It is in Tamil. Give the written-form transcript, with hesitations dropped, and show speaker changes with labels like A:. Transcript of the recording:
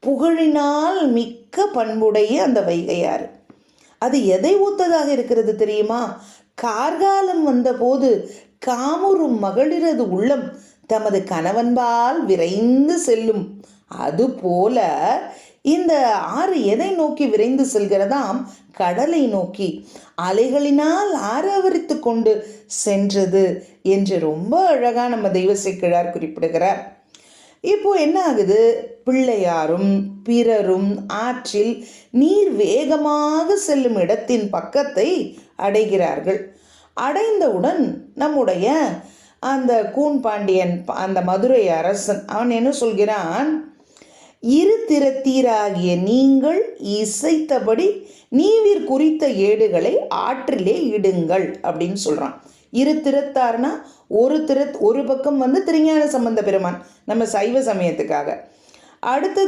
A: புகழினால் மிக்க பண்புடைய அந்த வைகையாறு. அது எதை ஒத்ததாக இருக்கிறது தெரியுமா? கார்காலம் வந்தபோது காமுறும் மகளிரது உள்ளம் தமது கணவன்பால் விரைந்து செல்லும். அதுபோல இந்த ஆறு எதை நோக்கி விரைந்து செல்கிறதாம்? கடலை நோக்கி. அலைகளினால் ஆரவரித்து கொண்டு சென்றது என்று ரொம்ப அழகா நம்ம தெய்வ சேக்கிழார் குறிப்பிடுகிறார். இப்போ என்ன ஆகுது? பிள்ளையாரும் பிறரும் ஆற்றில் நீர் வேகமாக செல்லும் இடத்தின் பக்கத்தை அடைகிறார்கள். அடைந்தவுடன் நம்முடைய அந்த கூன் பாண்டியன், அந்த மதுரை அரசன், அவன் என்ன சொல்கிறான்? இரு திறத்தீராகிய நீங்கள் இசைத்தபடி நீவிர் குறித்த ஏடுகளை ஆற்றிலே இடுங்கள் அப்படின்னு சொல்கிறான். இரு திறத்தார்னா ஒரு பக்கம் திருஞான சம்பந்த பெருமான், நம்ம சைவ சமயத்துக்காக. அடுத்தது